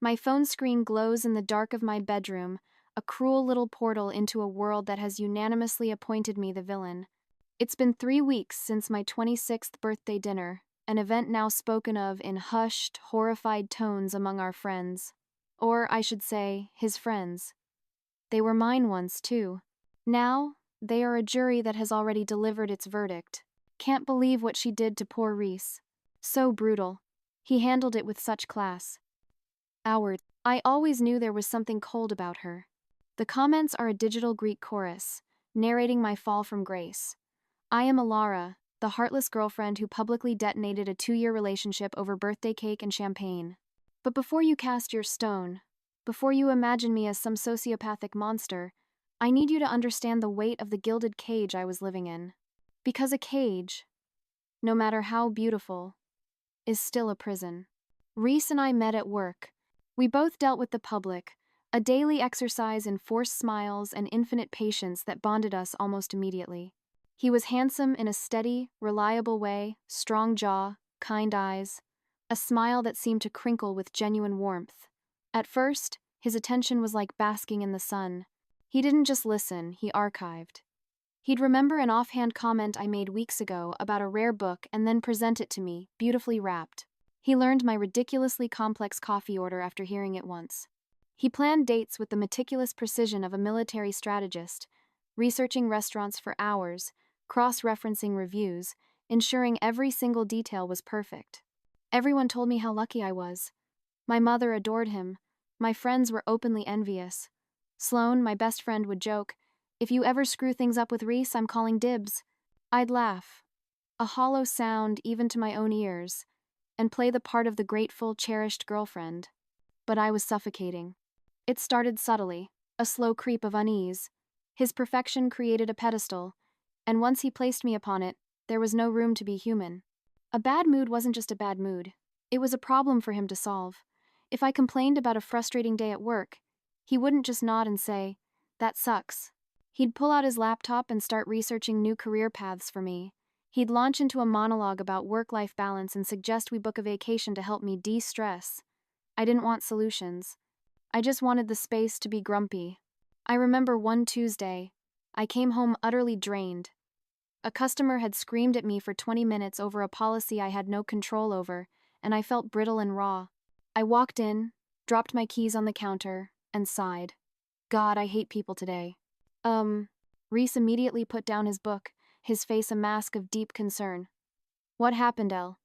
My phone screen glows in the dark of my bedroom, a cruel little portal into a world that has unanimously appointed me the villain. It's been 3 weeks since my 26th birthday dinner, an event now spoken of in hushed, horrified tones among our friends. Or, I should say, his friends. They were mine once, too. Now, they are a jury that has already delivered its verdict. Can't believe what she did to poor Reese. So brutal. He handled it with such class. I always knew there was something cold about her. The comments are a digital Greek chorus, narrating my fall from grace. I am Alara, the heartless girlfriend who publicly detonated a 2-year relationship over birthday cake and champagne. But before you cast your stone, before you imagine me as some sociopathic monster, I need you to understand the weight of the gilded cage I was living in. Because a cage, no matter how beautiful, is still a prison. Reese and I met at work. We both dealt with the public, a daily exercise in forced smiles and infinite patience that bonded us almost immediately. He was handsome in a steady, reliable way, strong jaw, kind eyes, a smile that seemed to crinkle with genuine warmth. At first, his attention was like basking in the sun. He didn't just listen, he archived. He'd remember an offhand comment I made weeks ago about a rare book and then present it to me, beautifully wrapped. He learned my ridiculously complex coffee order after hearing it once. He planned dates with the meticulous precision of a military strategist, researching restaurants for hours, cross-referencing reviews, ensuring every single detail was perfect. Everyone told me how lucky I was. My mother adored him. My friends were openly envious. Sloane, my best friend, would joke, "If you ever screw things up with Reese, I'm calling dibs." I'd laugh, a hollow sound even to my own ears, and play the part of the grateful, cherished girlfriend. But I was suffocating. It started subtly, a slow creep of unease. His perfection created a pedestal, and once he placed me upon it, there was no room to be human. A bad mood wasn't just a bad mood. It was a problem for him to solve. If I complained about a frustrating day at work, he wouldn't just nod and say, "That sucks." He'd pull out his laptop and start researching new career paths for me. He'd launch into a monologue about work-life balance and suggest we book a vacation to help me de-stress. I didn't want solutions. I just wanted the space to be grumpy. I remember one Tuesday, I came home utterly drained. A customer had screamed at me for 20 minutes over a policy I had no control over, and I felt brittle and raw. I walked in, dropped my keys on the counter, and sighed. God, I hate people today. Reese immediately put down his book, his face a mask of deep concern. "What happened, Elle?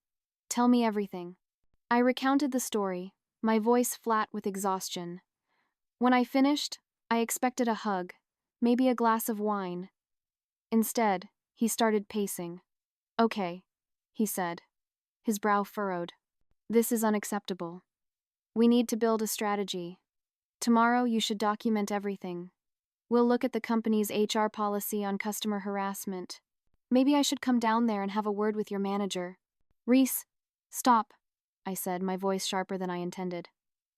Tell me everything." I recounted the story, my voice flat with exhaustion. When I finished, I expected a hug, maybe a glass of wine. Instead, he started pacing. "Okay," he said, his brow furrowed. "This is unacceptable. We need to build a strategy. Tomorrow you should document everything. We'll look at the company's HR policy on customer harassment. Maybe I should come down there and have a word with your manager." "Reese, stop," I said, my voice sharper than I intended.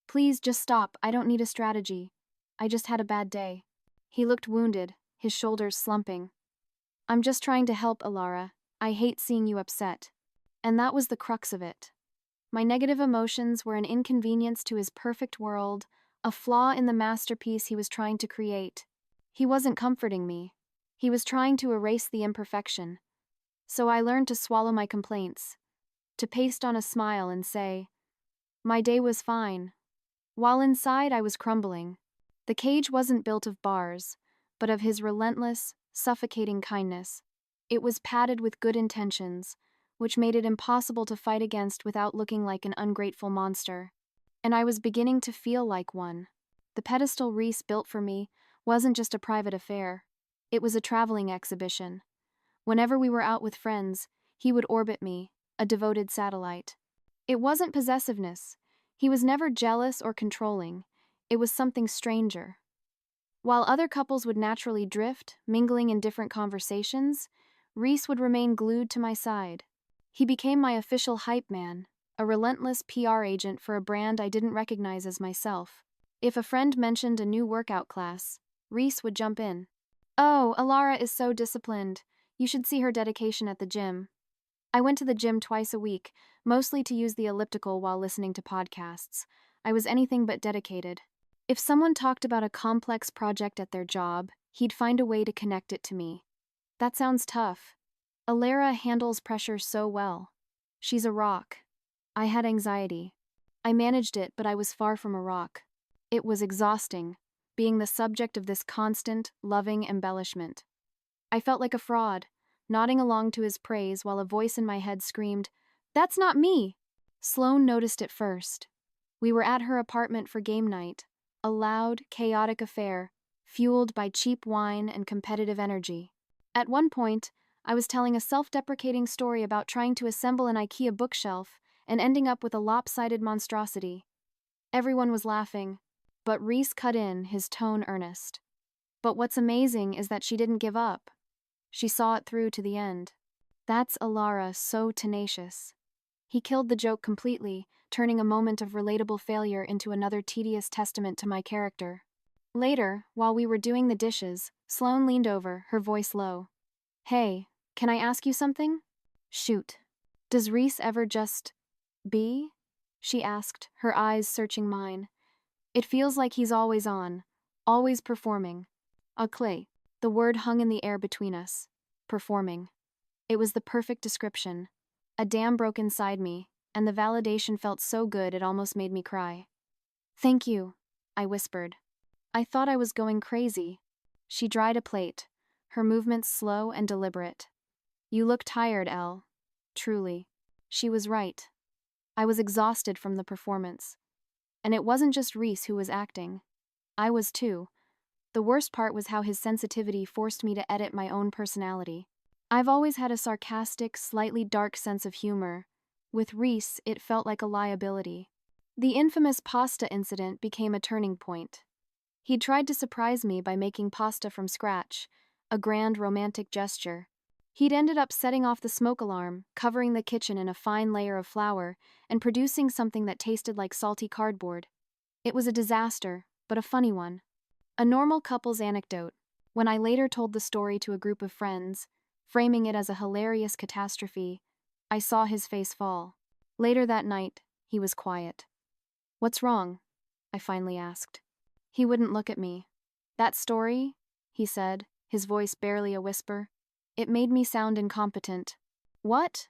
"Please just stop, I don't need a strategy. I just had a bad day." He looked wounded, his shoulders slumping. "I'm just trying to help, Alara. I hate seeing you upset." And that was the crux of it. My negative emotions were an inconvenience to his perfect world, a flaw in the masterpiece he was trying to create. He wasn't comforting me. He was trying to erase the imperfection. So I learned to swallow my complaints, to paste on a smile and say, "My day was fine," while inside I was crumbling. The cage wasn't built of bars, but of his relentless, suffocating kindness. It was padded with good intentions, which made it impossible to fight against without looking like an ungrateful monster. And I was beginning to feel like one. The pedestal Reese built for me wasn't just a private affair. It was a traveling exhibition. Whenever we were out with friends, he would orbit me, a devoted satellite. It wasn't possessiveness. He was never jealous or controlling. It was something stranger. While other couples would naturally drift, mingling in different conversations, Reese would remain glued to my side. He became my official hype man, a relentless PR agent for a brand I didn't recognize as myself. If a friend mentioned a new workout class, Reese would jump in. "Oh, Alara is so disciplined. You should see her dedication at the gym." I went to the gym twice a week, mostly to use the elliptical while listening to podcasts. I was anything but dedicated. If someone talked about a complex project at their job, he'd find a way to connect it to me. That sounds tough. Alara handles pressure so well. She's a rock. I had anxiety. I managed it, but I was far from a rock. It was exhausting, being the subject of this constant, loving embellishment. I felt like a fraud, nodding along to his praise while a voice in my head screamed, "That's not me!" Sloane noticed it first. We were at her apartment for game night, a loud, chaotic affair, fueled by cheap wine and competitive energy. At one point, I was telling a self-deprecating story about trying to assemble an IKEA bookshelf and ending up with a lopsided monstrosity. Everyone was laughing, but Reese cut in, his tone earnest. But what's amazing is that she didn't give up. She saw it through to the end. That's Alara, so tenacious. He killed the joke completely, turning a moment of relatable failure into another tedious testament to my character. Later, while we were doing the dishes, Sloane leaned over, her voice low. "Hey, can I ask you something?" "Shoot." "Does Reese ever just be?" she asked, her eyes searching mine. "It feels like he's always on, always performing." A clay. The word hung in the air between us. Performing. It was the perfect description. A dam broke inside me, and the validation felt so good it almost made me cry. "Thank you," I whispered. I thought I was going crazy. She dried a plate, her movements slow and deliberate. "You look tired, Elle." Truly. She was right. I was exhausted from the performance. And it wasn't just Reese who was acting. I was too. The worst part was how his sensitivity forced me to edit my own personality. I've always had a sarcastic, slightly dark sense of humor. With Reese, it felt like a liability. The infamous pasta incident became a turning point. He'd tried to surprise me by making pasta from scratch, a grand romantic gesture. He'd ended up setting off the smoke alarm, covering the kitchen in a fine layer of flour, and producing something that tasted like salty cardboard. It was a disaster, but a funny one. A normal couple's anecdote. When I later told the story to a group of friends, framing it as a hilarious catastrophe, I saw his face fall. Later that night, he was quiet. "What's wrong?" I finally asked. He wouldn't look at me. "That story," he said, his voice barely a whisper, "it made me sound incompetent." "What?"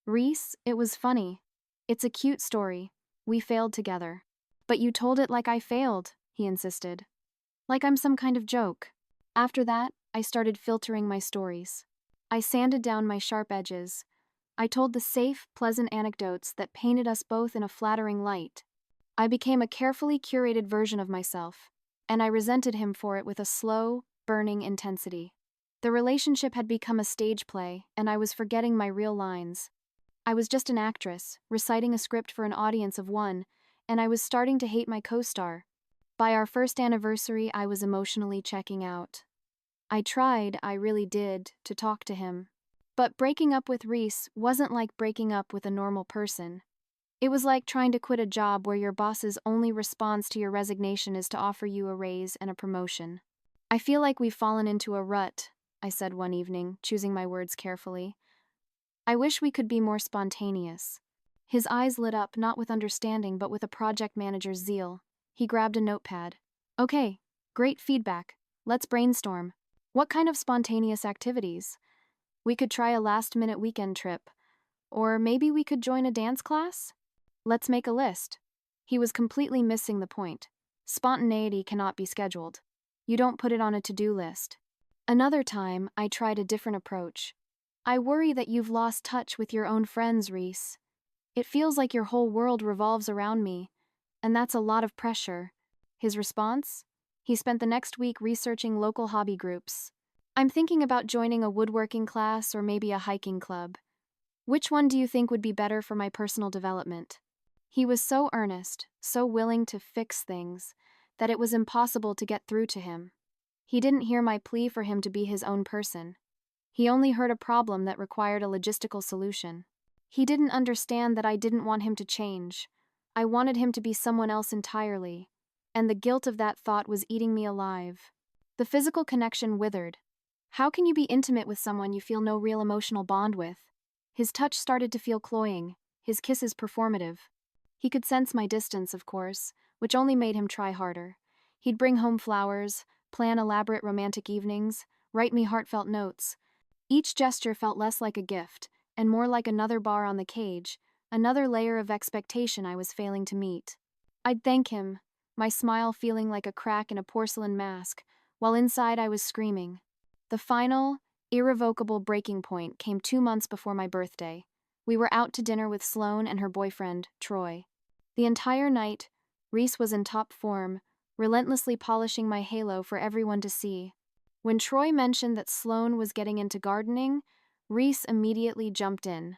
"Reese, it was funny. It's a cute story. We failed together." "But you told it like I failed," he insisted. "Like I'm some kind of joke." After that, I started filtering my stories. I sanded down my sharp edges. I told the safe, pleasant anecdotes that painted us both in a flattering light. I became a carefully curated version of myself, and I resented him for it with a slow, burning intensity. The relationship had become a stage play, and I was forgetting my real lines. I was just an actress, reciting a script for an audience of one, and I was starting to hate my co-star. By our first anniversary, I was emotionally checking out. I tried, I really did, to talk to him. But breaking up with Reese wasn't like breaking up with a normal person. It was like trying to quit a job where your boss's only response to your resignation is to offer you a raise and a promotion. "I feel like we've fallen into a rut," I said one evening, choosing my words carefully. "I wish we could be more spontaneous." His eyes lit up, not with understanding but with a project manager's zeal. He grabbed a notepad. "Okay, great feedback. Let's brainstorm. What kind of spontaneous activities? We could try a last-minute weekend trip. Or maybe we could join a dance class? Let's make a list." He was completely missing the point. Spontaneity cannot be scheduled. You don't put it on a to-do list. Another time, I tried a different approach. "I worry that you've lost touch with your own friends, Reese. It feels like your whole world revolves around me, and that's a lot of pressure." His response? He spent the next week researching local hobby groups. "I'm thinking about joining a woodworking class or maybe a hiking club. Which one do you think would be better for my personal development?" He was so earnest, so willing to fix things, that it was impossible to get through to him. He didn't hear my plea for him to be his own person. He only heard a problem that required a logistical solution. He didn't understand that I didn't want him to change. I wanted him to be someone else entirely, and the guilt of that thought was eating me alive. The physical connection withered. How can you be intimate with someone you feel no real emotional bond with? His touch started to feel cloying, his kisses performative. He could sense my distance, of course, which only made him try harder. He'd bring home flowers, plan elaborate romantic evenings, write me heartfelt notes. Each gesture felt less like a gift, and more like another bar on the cage, another layer of expectation I was failing to meet. I'd thank him, my smile feeling like a crack in a porcelain mask, while inside I was screaming. The final, irrevocable breaking point came 2 months before my birthday. We were out to dinner with Sloane and her boyfriend, Troy. The entire night, Reese was in top form, relentlessly polishing my halo for everyone to see. When Troy mentioned that Sloane was getting into gardening, Reese immediately jumped in.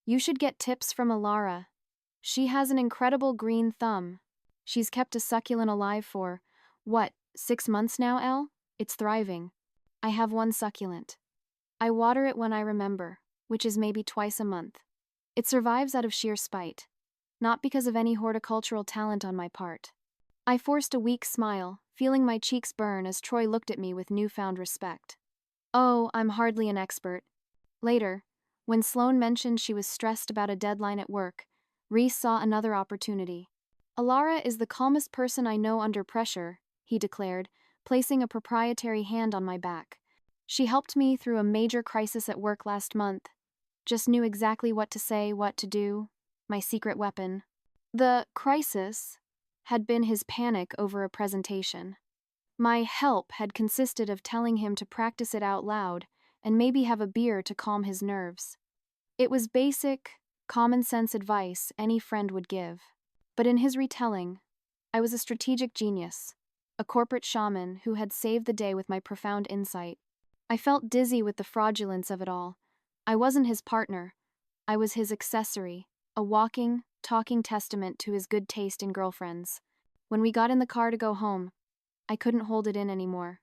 "You should get tips from Alara. She has an incredible green thumb. She's kept a succulent alive for, what, 6 months now, Elle? It's thriving. I have one succulent. I water it when I remember, which is maybe twice a month. It survives out of sheer spite, not because of any horticultural talent on my part." I forced a weak smile, feeling my cheeks burn as Troy looked at me with newfound respect. "Oh, I'm hardly an expert." Later, when Sloane mentioned she was stressed about a deadline at work, Reese saw another opportunity. "Alara is the calmest person I know under pressure," he declared, placing a proprietary hand on my back. "She helped me through a major crisis at work last month. Just knew exactly what to say, what to do. My secret weapon." The crisis had been his panic over a presentation. My help had consisted of telling him to practice it out loud and maybe have a beer to calm his nerves. It was basic, common-sense advice any friend would give. But in his retelling, I was a strategic genius, a corporate shaman who had saved the day with my profound insight. I felt dizzy with the fraudulence of it all. I wasn't his partner. I was his accessory, a walking, talking testament to his good taste in girlfriends. When we got in the car to go home, I couldn't hold it in anymore.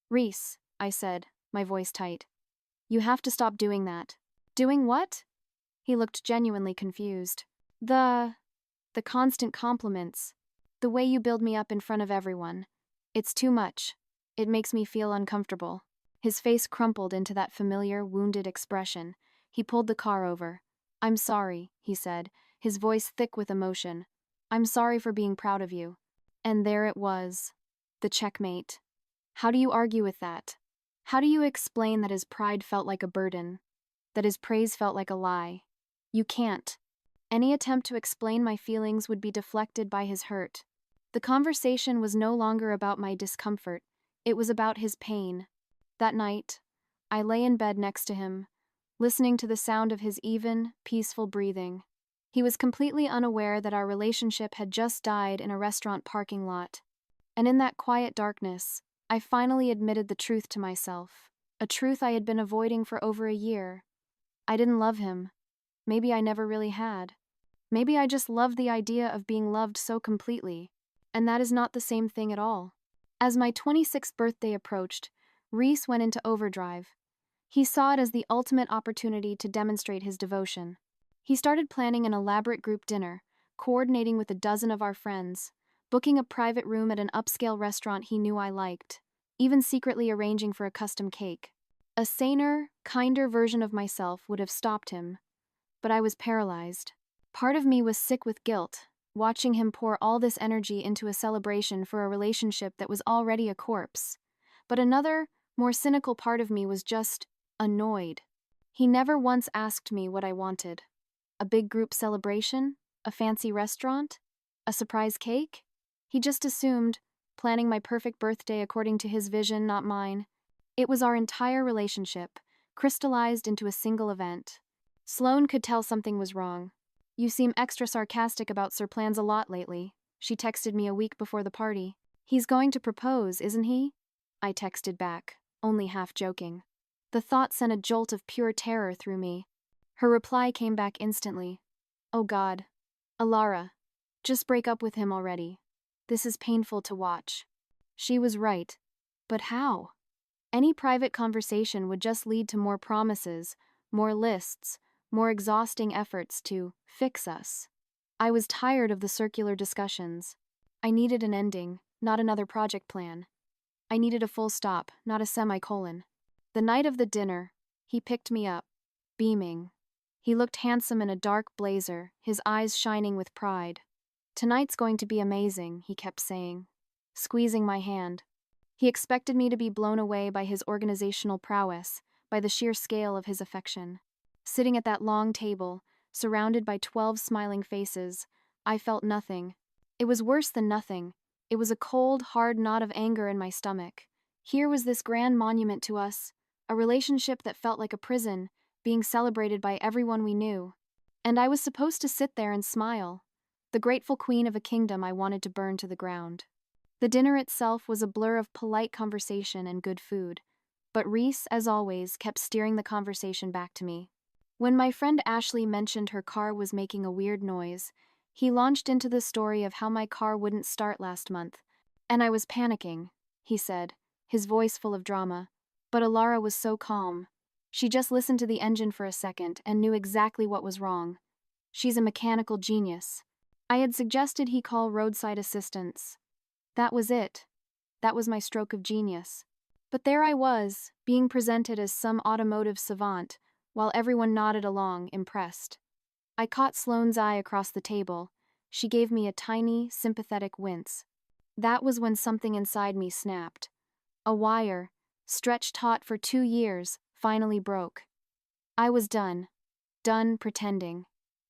"Reese," I said, my voice tight. "You have to stop doing that." "Doing what?" He looked genuinely confused. The constant compliments. The way you build me up in front of everyone. It's too much. It makes me feel uncomfortable." His face crumpled into that familiar, wounded expression. He pulled the car over. "I'm sorry," he said, his voice thick with emotion. "I'm sorry for being proud of you." And there it was. The checkmate. How do you argue with that? How do you explain that his pride felt like a burden? That his praise felt like a lie? You can't. Any attempt to explain my feelings would be deflected by his hurt. The conversation was no longer about my discomfort. It was about his pain. That night, I lay in bed next to him, listening to the sound of his even, peaceful breathing. He was completely unaware that our relationship had just died in a restaurant parking lot. And in that quiet darkness, I finally admitted the truth to myself, a truth I had been avoiding for over a year. I didn't love him. Maybe I never really had. Maybe I just loved the idea of being loved so completely. And that is not the same thing at all. As my 26th birthday approached, Reese went into overdrive. He saw it as the ultimate opportunity to demonstrate his devotion. He started planning an elaborate group dinner, coordinating with a dozen of our friends, booking a private room at an upscale restaurant he knew I liked, even secretly arranging for a custom cake. A saner, kinder version of myself would have stopped him, but I was paralyzed. Part of me was sick with guilt, watching him pour all this energy into a celebration for a relationship that was already a corpse. But another, more cynical part of me was just annoyed. He never once asked me what I wanted. A big group celebration? A fancy restaurant? A surprise cake? He just assumed, planning my perfect birthday according to his vision, not mine. It was our entire relationship, crystallized into a single event. Sloane could tell something was wrong. "You seem extra sarcastic about Sir Plans a lot lately," she texted me a week before the party. "He's going to propose, isn't he?" I texted back, only half joking. The thought sent a jolt of pure terror through me. Her reply came back instantly. "Oh God. Alara, just break up with him already. This is painful to watch." She was right. But how? Any private conversation would just lead to more promises, more lists, more exhausting efforts to fix us. I was tired of the circular discussions. I needed an ending, not another project plan. I needed a full stop, not a semicolon. The night of the dinner, he picked me up, beaming. He looked handsome in a dark blazer, his eyes shining with pride. "Tonight's going to be amazing," he kept saying, squeezing my hand. He expected me to be blown away by his organizational prowess, by the sheer scale of his affection. Sitting at that long table, surrounded by 12 smiling faces, I felt nothing. It was worse than nothing. It was a cold, hard knot of anger in my stomach. Here was this grand monument to us, a relationship that felt like a prison, being celebrated by everyone we knew. And I was supposed to sit there and smile, the grateful queen of a kingdom I wanted to burn to the ground. The dinner itself was a blur of polite conversation and good food, but Reese, as always, kept steering the conversation back to me. When my friend Ashley mentioned her car was making a weird noise, he launched into the story of how my car wouldn't start last month, and I was panicking, he said, his voice full of drama. But Alara was so calm. She just listened to the engine for a second and knew exactly what was wrong. She's a mechanical genius. I had suggested he call roadside assistance. That was it. That was my stroke of genius. But there I was, being presented as some automotive savant, while everyone nodded along, impressed. I caught Sloane's eye across the table. She gave me a tiny, sympathetic wince. That was when something inside me snapped. A wire, stretched taut for 2 years, finally broke. I was done. Done pretending.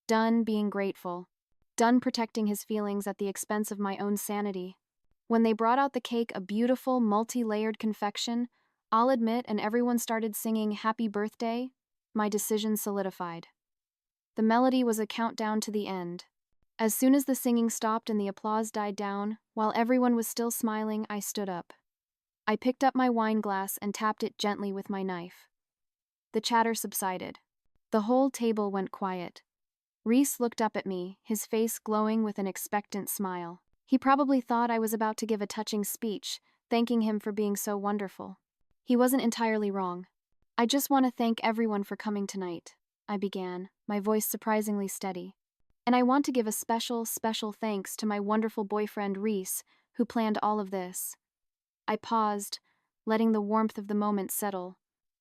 Done being grateful. Done protecting his feelings at the expense of my own sanity. When they brought out the cake, a beautiful, multi-layered confection, I'll admit, and everyone started singing Happy Birthday, my decision solidified. The melody was a countdown to the end. As soon as the singing stopped and the applause died down, while everyone was still smiling, I stood up. I picked up my wine glass and tapped it gently with my knife. The chatter subsided. The whole table went quiet. Reese looked up at me, his face glowing with an expectant smile. He probably thought I was about to give a touching speech, thanking him for being so wonderful. He wasn't entirely wrong. "I just want to thank everyone for coming tonight," I began, my voice surprisingly steady. "And I want to give a special thanks to my wonderful boyfriend Reese, who planned all of this." I paused, letting the warmth of the moment settle.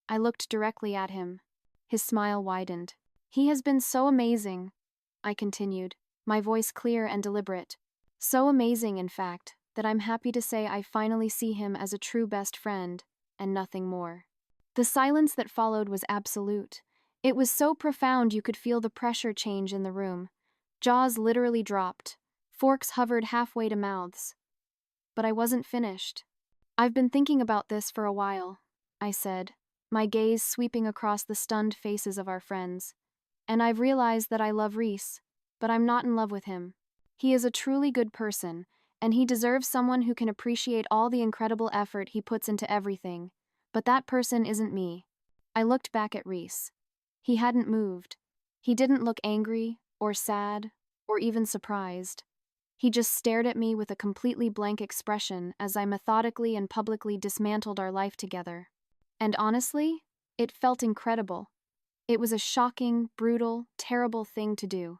I looked directly at him. His smile widened. "He has been so amazing," I continued, my voice clear and deliberate. "So amazing, in fact, that I'm happy to say I finally see him as a true best friend, and nothing more." The silence that followed was absolute. It was so profound you could feel the pressure change in the room. Jaws literally dropped. Forks hovered halfway to mouths. But I wasn't finished. "I've been thinking about this for a while," I said, my gaze sweeping across the stunned faces of our friends. "And I've realized that I love Reese, but I'm not in love with him. He is a truly good person, and he deserves someone who can appreciate all the incredible effort he puts into everything. But that person isn't me." I looked back at Reese. He hadn't moved. He didn't look angry, or sad, or even surprised. He just stared at me with a completely blank expression as I methodically and publicly dismantled our life together. And honestly, it felt incredible. It was a shocking, brutal, terrible thing to do.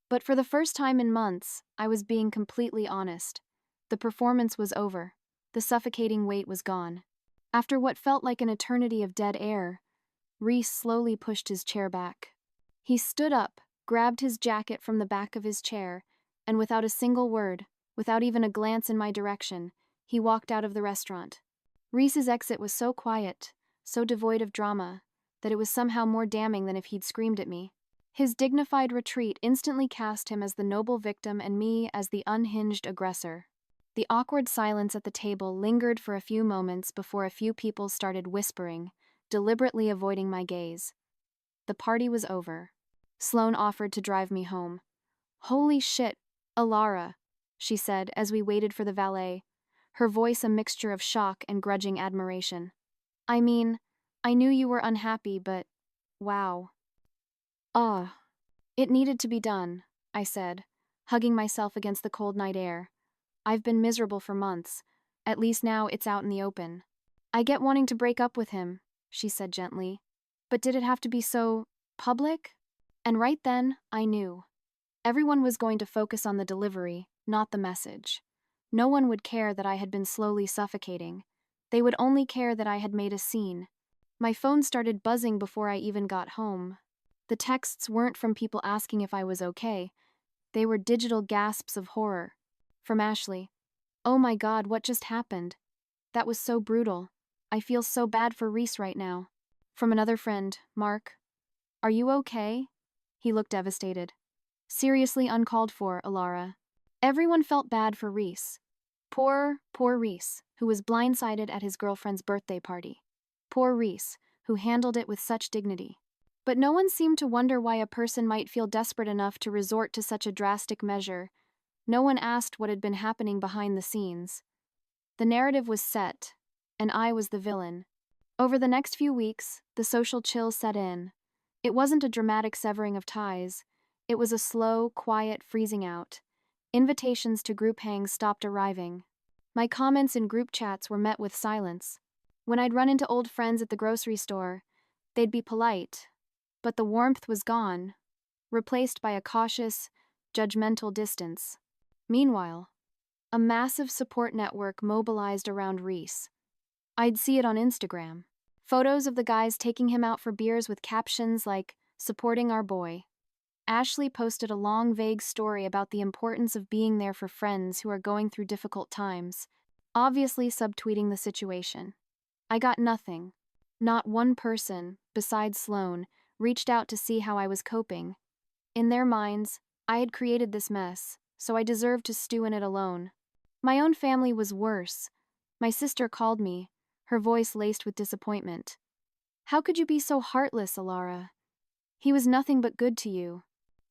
But for the first time in months, I was being completely honest. The performance was over. The suffocating weight was gone. After what felt like an eternity of dead air, Reese slowly pushed his chair back. He stood up, grabbed his jacket from the back of his chair, and without a single word, without even a glance in my direction, he walked out of the restaurant. Reese's exit was so quiet, so devoid of drama, that it was somehow more damning than if he'd screamed at me. His dignified retreat instantly cast him as the noble victim and me as the unhinged aggressor. The awkward silence at the table lingered for a few moments before a few people started whispering, deliberately avoiding my gaze. The party was over. Sloane offered to drive me home. "Holy shit, Alara," she said as we waited for the valet, her voice a mixture of shock and grudging admiration. "I mean, I knew you were unhappy, but wow." It needed to be done," I said, hugging myself against the cold night air. "I've been miserable for months. At least now it's out in the open." "I get wanting to break up with him," she said gently. "But did it have to be so public?" And right then, I knew. Everyone was going to focus on the delivery, not the message. No one would care that I had been slowly suffocating. They would only care that I had made a scene. My phone started buzzing before I even got home. The texts weren't from people asking if I was okay, they were digital gasps of horror. From Ashley. "Oh my god, what just happened? That was so brutal. I feel so bad for Reese right now." From another friend, Mark. "Are you okay?" He looked devastated. "Seriously uncalled for, Alara." Everyone felt bad for Reese. Poor Reese, who was blindsided at his girlfriend's birthday party. Poor Reese, who handled it with such dignity. But no one seemed to wonder why a person might feel desperate enough to resort to such a drastic measure. No one asked what had been happening behind the scenes. The narrative was set, and I was the villain. Over the next few weeks, the social chill set in. It wasn't a dramatic severing of ties. It was a slow, quiet freezing out. Invitations to group hangs stopped arriving. My comments in group chats were met with silence. When I'd run into old friends at the grocery store, they'd be polite, but the warmth was gone, replaced by a cautious, judgmental distance. Meanwhile, a massive support network mobilized around Reese. I'd see it on Instagram. Photos of the guys taking him out for beers with captions like, "Supporting our boy." Ashley posted a long, vague story about the importance of being there for friends who are going through difficult times, obviously subtweeting the situation. I got nothing. Not one person, besides Sloane, reached out to see how I was coping. In their minds, I had created this mess, so I deserved to stew in it alone. My own family was worse. My sister called me, her voice laced with disappointment. "How could you be so heartless, Alara? He was nothing but good to you."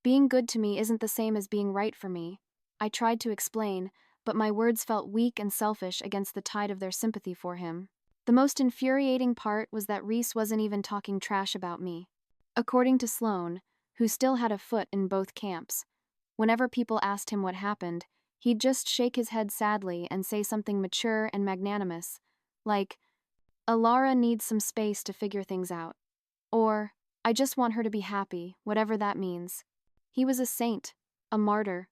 "Being good to me isn't the same as being right for me." I tried to explain, but my words felt weak and selfish against the tide of their sympathy for him. The most infuriating part was that Reese wasn't even talking trash about me. According to Sloane, who still had a foot in both camps, whenever people asked him what happened, he'd just shake his head sadly and say something mature and magnanimous, like, "Alara needs some space to figure things out." Or, "I just want her to be happy, whatever that means." He was a saint, a martyr.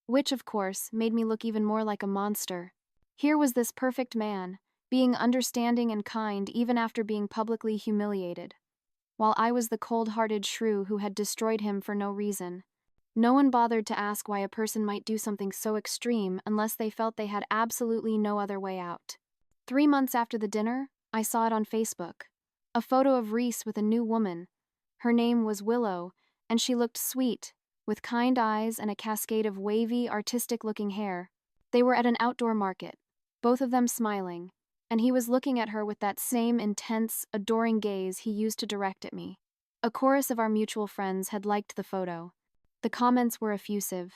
Which, of course, made me look even more like a monster. Here was this perfect man, being understanding and kind even after being publicly humiliated, while I was the cold-hearted shrew who had destroyed him for no reason. No one bothered to ask why a person might do something so extreme unless they felt they had absolutely no other way out. 3 months after the dinner, I saw it on Facebook. A photo of Reese with a new woman. Her name was Willow, and she looked sweet, with kind eyes and a cascade of wavy, artistic-looking hair. They were at an outdoor market, both of them smiling, and he was looking at her with that same intense, adoring gaze he used to direct at me. A chorus of our mutual friends had liked the photo. The comments were effusive.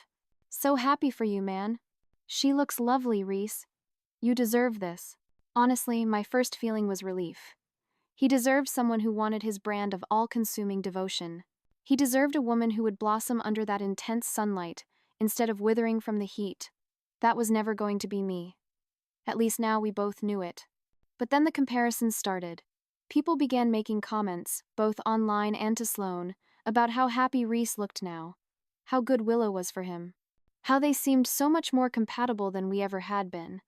"So happy for you, man. She looks lovely, Reese. You deserve this." Honestly, my first feeling was relief. He deserved someone who wanted his brand of all-consuming devotion. He deserved a woman who would blossom under that intense sunlight, instead of withering from the heat. That was never going to be me. At least now we both knew it. But then the comparisons started. People began making comments, both online and to Sloane, about how happy Reese looked now, how good Willow was for him, how they seemed so much more compatible than we ever had been.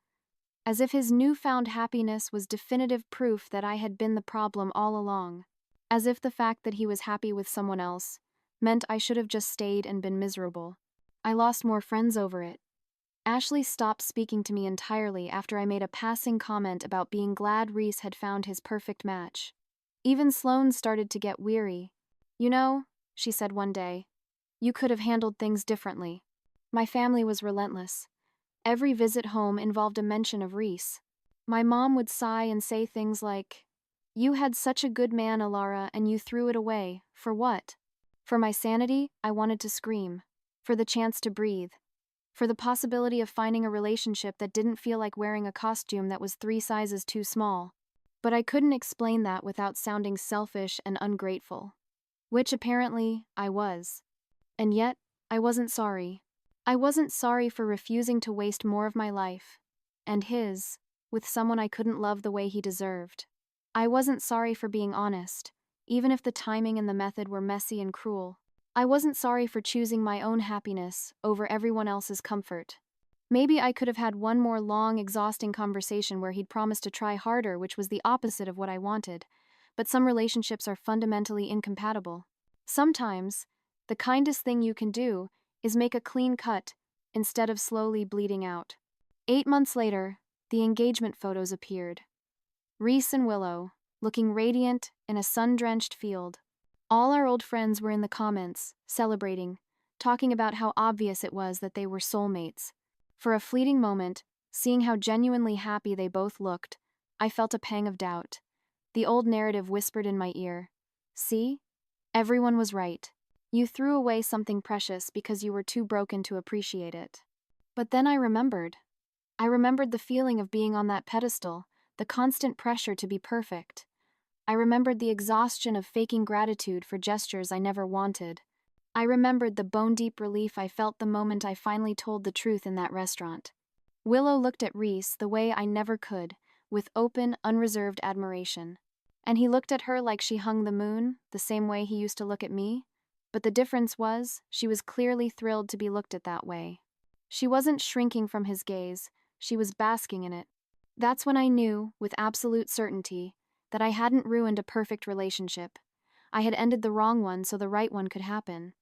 As if his newfound happiness was definitive proof that I had been the problem all along. As if the fact that he was happy with someone else meant I should have just stayed and been miserable. I lost more friends over it. Ashley stopped speaking to me entirely after I made a passing comment about being glad Reese had found his perfect match. Even Sloane started to get weary. "You know," she said one day, "you could have handled things differently." My family was relentless. Every visit home involved a mention of Reese. My mom would sigh and say things like, "You had such a good man, Alara, and you threw it away. For what?" For my sanity, I wanted to scream. For the chance to breathe. For the possibility of finding a relationship that didn't feel like wearing a costume that was 3 sizes too small. But I couldn't explain that without sounding selfish and ungrateful. Which apparently, I was. And yet, I wasn't sorry. I wasn't sorry for refusing to waste more of my life, and his, with someone I couldn't love the way he deserved. I wasn't sorry for being honest, even if the timing and the method were messy and cruel. I wasn't sorry for choosing my own happiness over everyone else's comfort. Maybe I could have had one more long, exhausting conversation where he'd promised to try harder, which was the opposite of what I wanted, but some relationships are fundamentally incompatible. Sometimes, the kindest thing you can do is make a clean cut instead of slowly bleeding out. 8 months later, the engagement photos appeared. Reese and Willow, looking radiant in a sun-drenched field. All our old friends were in the comments, celebrating, talking about how obvious it was that they were soulmates. For a fleeting moment, seeing how genuinely happy they both looked, I felt a pang of doubt. The old narrative whispered in my ear, "See? Everyone was right. You threw away something precious because you were too broken to appreciate it." But then I remembered. I remembered the feeling of being on that pedestal, the constant pressure to be perfect. I remembered the exhaustion of faking gratitude for gestures I never wanted. I remembered the bone-deep relief I felt the moment I finally told the truth in that restaurant. Willow looked at Reese the way I never could, with open, unreserved admiration. And he looked at her like she hung the moon, the same way he used to look at me. But the difference was, she was clearly thrilled to be looked at that way. She wasn't shrinking from his gaze, she was basking in it. That's when I knew, with absolute certainty, that I hadn't ruined a perfect relationship. I had ended the wrong one so the right one could happen.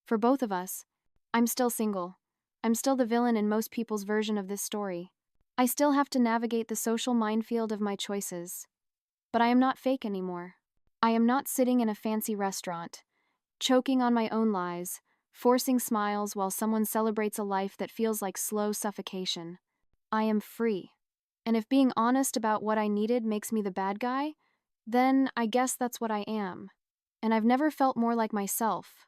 For both of us, I'm still single. I'm still the villain in most people's version of this story. I still have to navigate the social minefield of my choices. But I am not fake anymore. I am not sitting in a fancy restaurant, choking on my own lies, forcing smiles while someone celebrates a life that feels like slow suffocation. I am free. And if being honest about what I needed makes me the bad guy, then I guess that's what I am. And I've never felt more like myself.